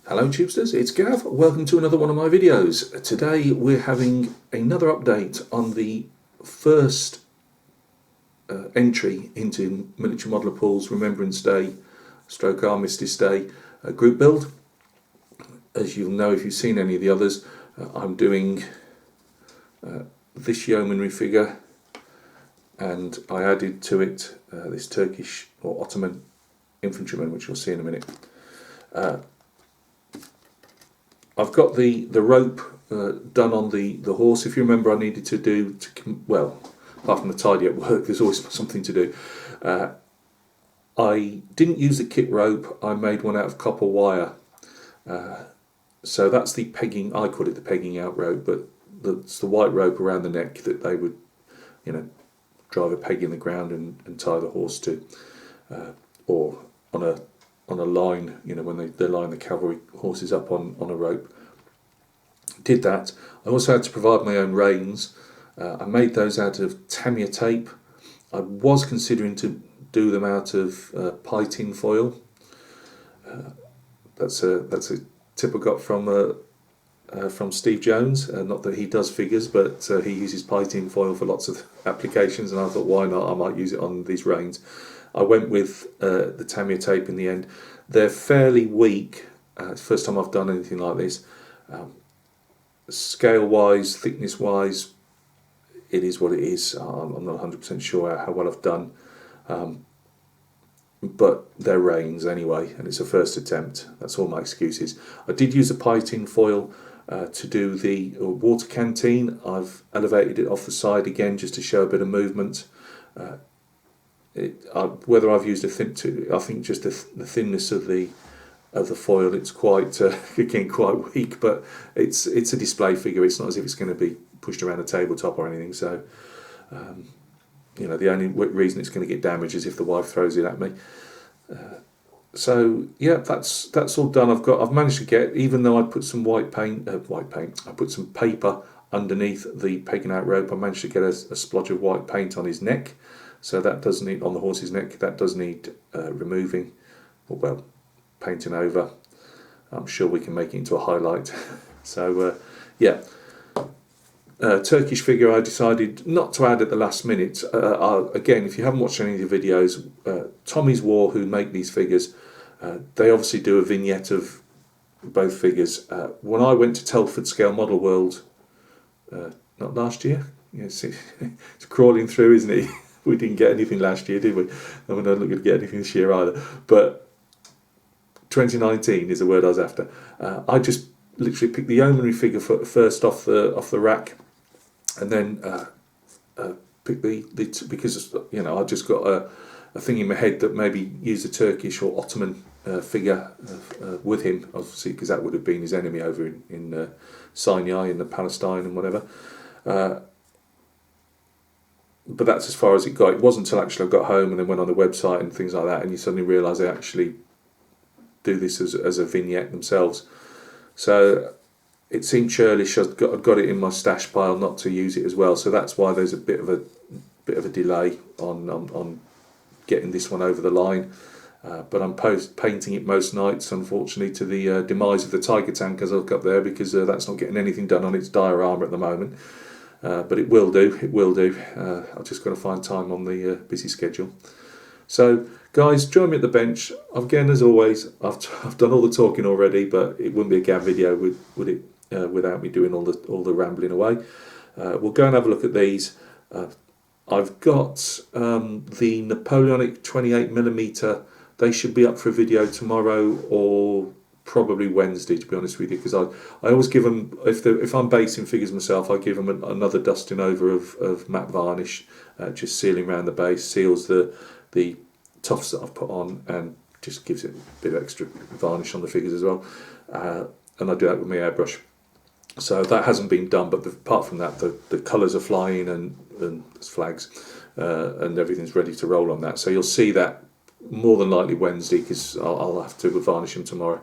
Hello Tubesters, it's Gav. Welcome to another one of my videos. Today we're having another update on the first entry into Miniature Modeler Paul's Remembrance Day stroke Armistice Day group build. As you'll know if you've seen any of the others, I'm doing this yeomanry figure, and I added to it this Turkish or Ottoman infantryman, which you'll see in a minute. I've got the rope done on the horse. If you remember, I needed to do, well, apart from the tidy up work, there's always something to do. I didn't use the kit rope, I made one out of copper wire. So that's the pegging, I call it the pegging out rope, but it's the white rope around the neck that they would, drive a peg in the ground and tie the horse to, or on a line, when they line the cavalry horses up on a rope. Did that. I also had to provide my own reins. I made those out of Tamiya tape. I was considering to do them out of pie-tin foil. That's a tip I got from Steve Jones. Not that he does figures, but he uses pie-tin foil for lots of applications, and I thought, why not? I might use it on these reins. I went with the Tamiya tape in the end. They're fairly weak. It's the first time I've done anything like this. Scale-wise, thickness-wise, it is what it is. I'm not 100% sure how well I've done. But they're reins anyway, and it's a first attempt. That's all my excuses. I did use a pie-tin foil to do the water canteen. I've elevated it off the side again just to show a bit of movement. Whether I've used I think just the thinness of the foil, it's quite again quite weak, but it's a display figure. It's not as if it's going to be pushed around a tabletop or anything. So the only reason it's going to get damaged is if the wife throws it at me. So yeah, that's all done. I've managed to get, even though I put some white paint, I put some paper underneath the pegging out rope, I managed to get a splodge of white paint on his neck. So that does need, on the horse's neck, that does need removing, or well, painting over. I'm sure we can make it into a highlight. So yeah, Turkish figure I decided not to add at the last minute. Again, if you haven't watched any of the videos, Tommy's War, who make these figures, they obviously do a vignette of both figures. When I went to Telford Scale Model World, not last year, it's crawling through, isn't it? We didn't get anything last year, did we? And we're not looking to get anything this year either. But 2019 is the word I was after. I just literally picked the yeomanry figure first off the rack, and then picked the because I just got a thing in my head that maybe use a Turkish or Ottoman figure with him, obviously, because that would have been his enemy over in Sinai in the Palestine and whatever. But that's as far as it got. It wasn't until actually I got home and then went on the website and things like that, and you suddenly realise they actually do this as a vignette themselves. So it seemed churlish. I've got it in my stash pile not to use it as well. So that's why there's a bit of a delay on getting this one over the line. But I'm painting it most nights, unfortunately, to the demise of the Tiger tank as I've got there, because that's not getting anything done on its diorama at the moment. But it will do. I've just got to find time on the busy schedule. So, guys, join me at the bench. Again, as always, I've done all the talking already, but it wouldn't be a Gav video, would it, without me doing all the rambling away. We'll go and have a look at these. I've got the Napoleonic 28mm. They should be up for a video tomorrow or probably Wednesday, to be honest with you, because I always give them, if I'm basing figures myself, I give them another dusting over of matte varnish, just sealing around the base, seals the tufts that I've put on, and just gives it a bit of extra varnish on the figures as well. And I do that with my airbrush. So that hasn't been done, but apart from that, the colours are flying and there's flags, and everything's ready to roll on that. So you'll see that more than likely Wednesday, because I'll have to varnish them tomorrow.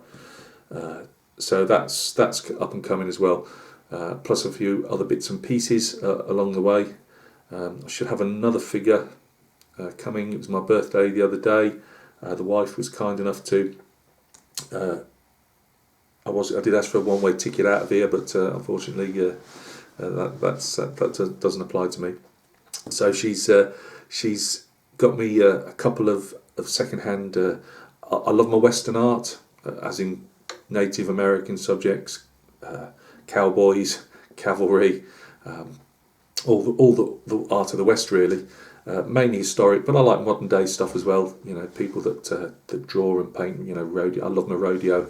So that's up and coming as well, plus a few other bits and pieces along the way. I should have another figure coming. It was my birthday the other day. The wife was kind enough to I did ask for a one-way ticket out of here, but unfortunately that doesn't apply to me. So she's got me a couple of second-hand. I love my Western art, as in Native American subjects, cowboys, cavalry, all the art of the West really. Mainly historic, but I like modern day stuff as well. You know, people that draw and paint. You know, rodeo. I love my rodeo.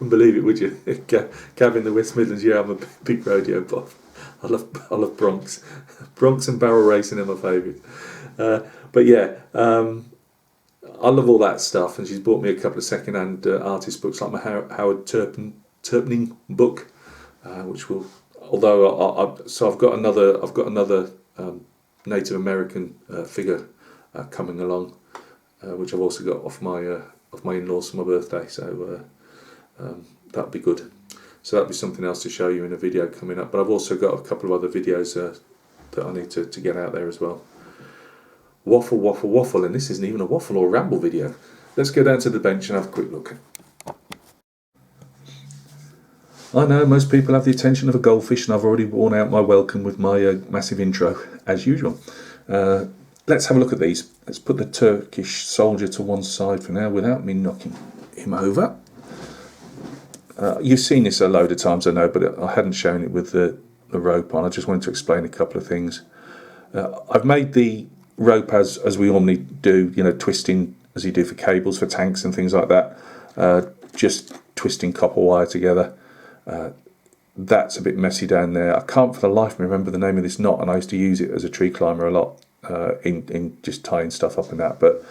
Wouldn't believe it, would you? Gav in the West Midlands. Yeah, I'm a big rodeo buff. I love broncs. Broncs and barrel racing are my favourite. But yeah, I love all that stuff. And she's bought me a couple of second-hand artist books, like my Howard Turpning book, which will. Although I've got another Native American figure coming along, which I've also got off my in-laws for my birthday. So that'd be good. So that'd be something else to show you in a video coming up. But I've also got a couple of other videos that I need to get out there as well. Waffle, and this isn't even a waffle or ramble video. Let's go down to the bench and have a quick look. I know most people have the attention of a goldfish, and I've already worn out my welcome with my massive intro, as usual. Let's have a look at these. Let's put the Turkish soldier to one side for now without me knocking him over. You've seen this a load of times, I know, but I hadn't shown it with the rope on. I just wanted to explain a couple of things. I've made the rope as we normally do, you know, twisting as you do for cables, for tanks and things like that. Just twisting copper wire together. That's a bit messy down there. I can't for the life of me remember the name of this knot, and I used to use it as a tree climber a lot, in just tying stuff up and that. But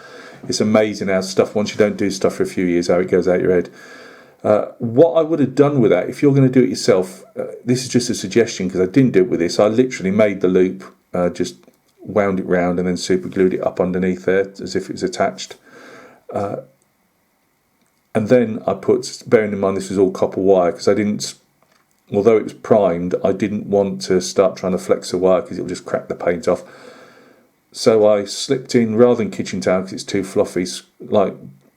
it's amazing how stuff, once you don't do stuff for a few years, how it goes out your head. What I would have done with that, if you're going to do it yourself, this is just a suggestion because I didn't do it with this. I literally made the loop, just wound it round and then super glued it up underneath there as if it was attached. And then I put, bearing in mind this was all copper wire, because I didn't, although it was primed, I didn't want to start trying to flex the wire because it would just crack the paint off. So I slipped in, rather than kitchen towel because it's too fluffy, like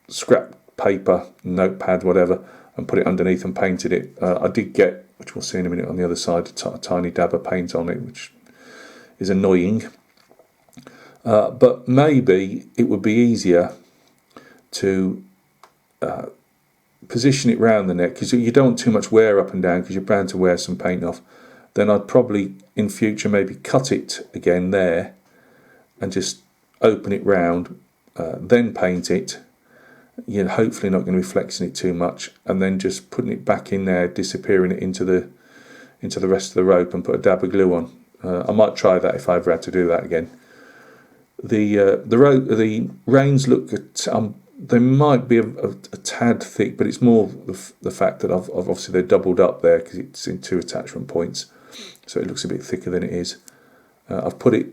scrap paper, notepad, whatever, and put it underneath and painted it. I did get, which we'll see in a minute on the other side, a tiny dab of paint on it, which is annoying. But maybe it would be easier to position it round the neck, because you don't want too much wear up and down because you're bound to wear some paint off. Then I'd probably in future maybe cut it again there and just open it round, then paint it. You're hopefully not going to be flexing it too much, and then just putting it back in there, disappearing it into the rest of the rope, and put a dab of glue on. I might try that if I ever had to do that again. The reins look they might be a tad thick, but it's more the fact that I've obviously they're doubled up there because it's in two attachment points, so it looks a bit thicker than it is. I've put it,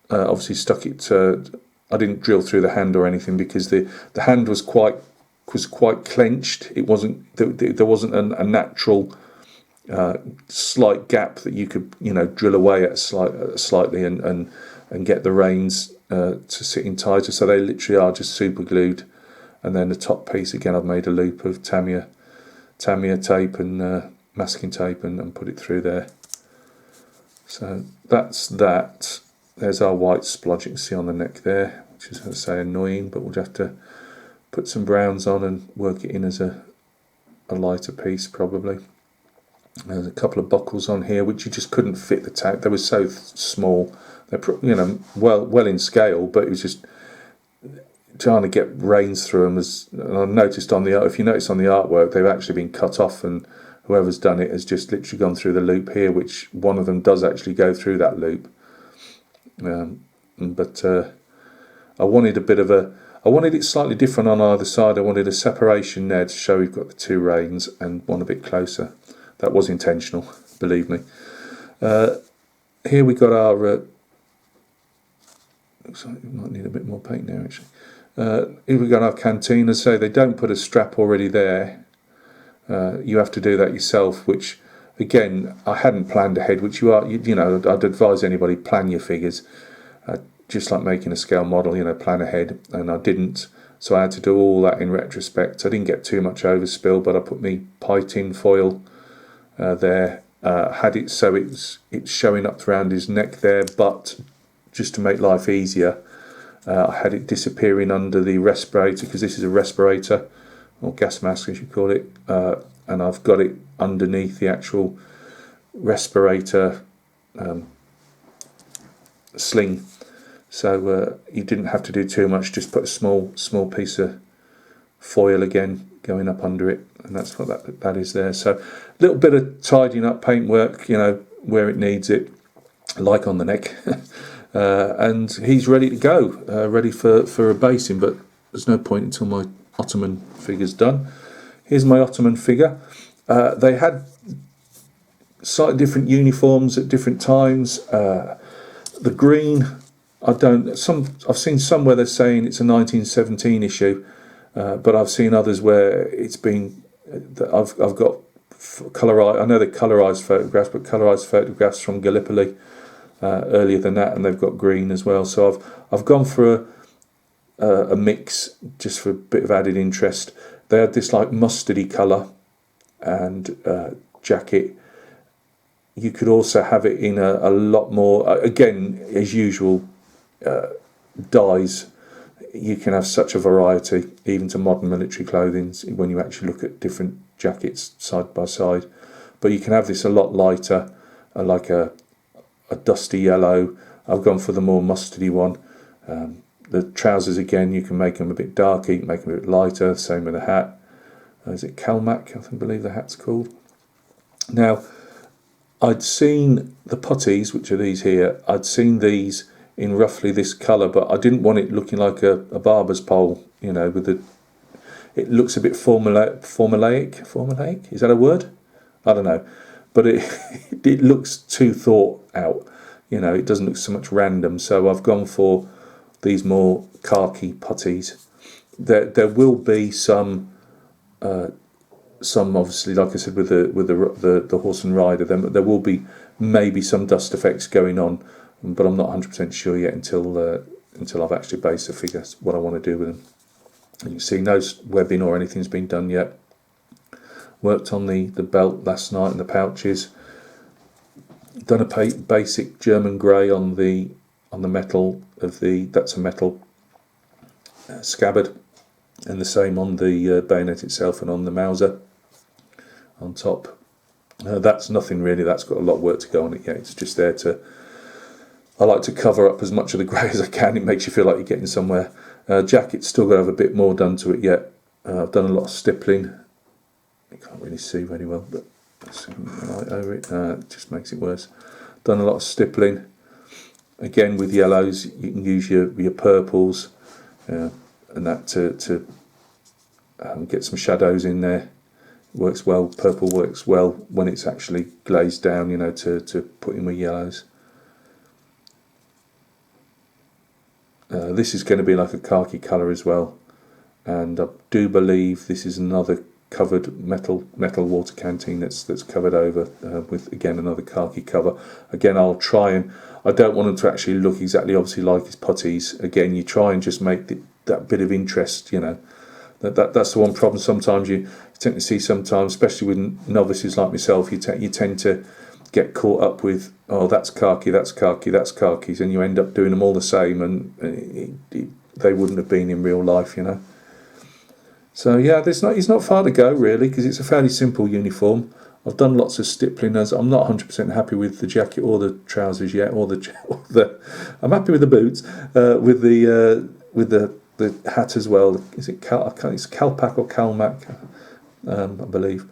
obviously stuck it. I didn't drill through the hand or anything because the hand was quite clenched. It wasn't there wasn't a natural slight gap that you could drill away at slightly and get the reins to sit in tighter. So they literally are just super glued. And then the top piece, again, I've made a loop of Tamiya tape and masking tape and put it through there. So that's that. There's our white splodge you can see on the neck there, which is, as I say, annoying, but we'll have to put some browns on and work it in as a lighter piece, probably. There's a couple of buckles on here, which you just couldn't fit the tape. They were so small. They're well in scale, but it was just trying to get reins through them. And I noticed if you notice on the artwork, they've actually been cut off, and whoever's done it has just literally gone through the loop here, which one of them does actually go through that loop. But I wanted I wanted it slightly different on either side. I wanted a separation there to show we've got the two reins, and one a bit closer. That was intentional, believe me. Here we got our looks like we might need a bit more paint there actually. Here we got our canteen. As I say, they don't put a strap already there. You have to do that yourself, which again I hadn't planned ahead, which I'd advise anybody, plan your figures, just like making a scale model, plan ahead, and I didn't. So I had to do all that in retrospect. I didn't get too much overspill, but I put my pie tin foil there. Had it so it's showing up around his neck there, but just to make life easier, I had it disappearing under the respirator, because this is a respirator, or gas mask as you call it, and I've got it underneath the actual respirator sling. So you didn't have to do too much, just put a small piece of foil again going up under it, and that's what that is there. So a little bit of tidying up, paintwork, where it needs it, like on the neck. And he's ready to go, ready for a basing, but there's no point until my Ottoman figure's done. Here's my Ottoman figure. They had slightly different uniforms at different times. The green, I've seen some where they're saying it's a 1917 issue, but I've seen others where it's been, I've got colorized, I know they're colorized photographs, but colorized photographs from Gallipoli earlier than that, and they've got green as well. So I've gone for a mix, just for a bit of added interest. They had this like mustardy colour and jacket. You could also have it in a lot more, again, as usual, dyes. You can have such a variety, even to modern military clothing, when you actually look at different jackets side by side. But you can have this a lot lighter, like a dusty yellow. I've gone for the more mustardy one. The trousers, again, you can make them a bit darker, you can make them a bit lighter. Same with the hat. Is it Kalmak, I believe the hat's called. Now, I'd seen the puttees, which are these here. I'd seen these in roughly this colour, but I didn't want it looking like a barber's pole, with it looks a bit formulaic. Formulaic? Is that a word? I don't know. But it looks too thought out. It doesn't look so much random. So I've gone for these more khaki puttees. There will be some obviously, like I said, with the horse and rider. There will be maybe some dust effects going on, but I'm not 100% sure yet until I've actually based the figure, what I want to do with them. And you can see no webbing or anything's been done yet. Worked on the belt last night and the pouches. Done a basic German grey on the metal of that's a metal scabbard, and the same on the bayonet itself and on the Mauser on top. That's nothing really, that's got a lot of work to go on it yet. It's just there I like to cover up as much of the grey as I can. It makes you feel like you're getting somewhere. Jacket's still got to have a bit more done to it yet. I've done a lot of stippling. You can't really see very well, but light over it, it just makes it worse. Done a lot of stippling. Again, with yellows, you can use your purples and that to get some shadows in there. Works well. Purple works well when it's actually glazed down, to put in with yellows. This is going to be like a khaki colour as well, and I do believe this is another covered metal water canteen that's covered over with, again, another khaki cover. Again, I'll try and, I don't want them to actually look exactly obviously like his puttees. Again, you try and just make that bit of interest, that's the one problem. Sometimes you tend to see, especially with novices like myself, you tend to get caught up with, oh, that's khaki, that's khaki, that's khakis, and you end up doing them all the same, and they wouldn't have been in real life, So yeah, he's not far to go really, because it's a fairly simple uniform. I've done lots of stippling, as I'm not 100% happy with the jacket or the trousers yet, or the I'm happy with the boots, with the hat as well. Is it it's Kalpak or Kalmak, I believe.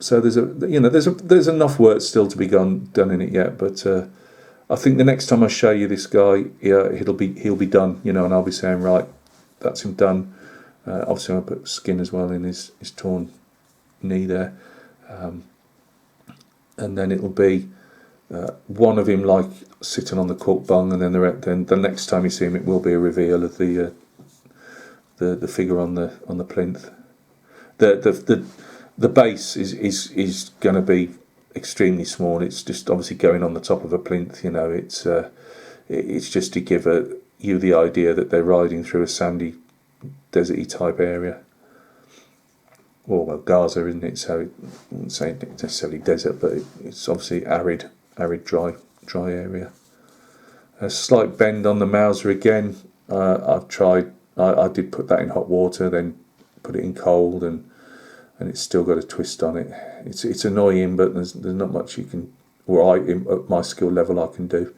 So there's enough work still to be done in it yet, but I think the next time I show you this guy, he'll be done, and I'll be saying, right, that's him done. Obviously, I'll put skin as well in his torn knee there, and then it'll be one of him like sitting on the cork bung, and then the next time you see him, it will be a reveal of the figure on the plinth. The base is going to be extremely small. It's just obviously going on the top of a plinth. It's just to give you the idea that they're riding through a sandy, deserty type area. Well, Gaza, isn't it? So I wouldn't say it's necessarily desert, but it's obviously arid, dry area. A slight bend on the Mauser again. I've tried. I did put that in hot water, then put it in cold, and it's still got a twist on it. It's annoying, but there's not much you can, or at my skill level, I can do.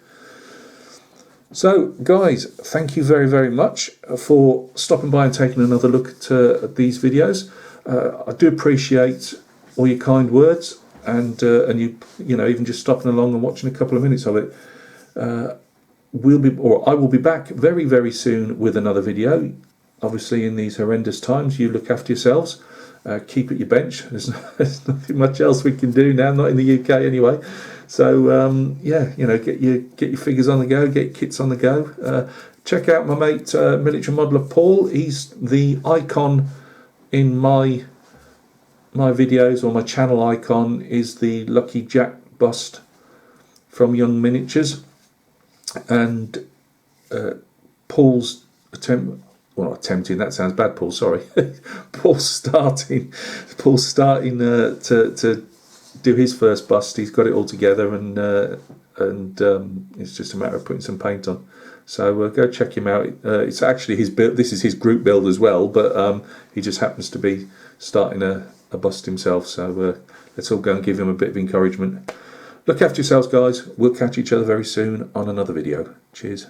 So, guys, thank you very, very much for stopping by and taking another look at these videos. I do appreciate all your kind words, and you know, even just stopping along and watching a couple of minutes of it. I will be back very, very soon with another video. Obviously, in these horrendous times, you look after yourselves. Keep at your bench. There's nothing much else we can do now, not in the UK anyway. So yeah, you know, get your figures on the go, get your kits on the go. Check out my mate Military Modeller Paul. He's the icon in my videos, or my channel icon is the Lucky Jack bust from Young Miniatures, and Paul's attempting, that sounds bad, Paul, sorry. Paul's starting to do his first bust. He's got it all together, and it's just a matter of putting some paint on. So go check him out. It's actually his build. This is his group build as well, but he just happens to be starting a bust himself. So let's all go and give him a bit of encouragement. Look after yourselves, guys. We'll catch each other very soon on another video. Cheers.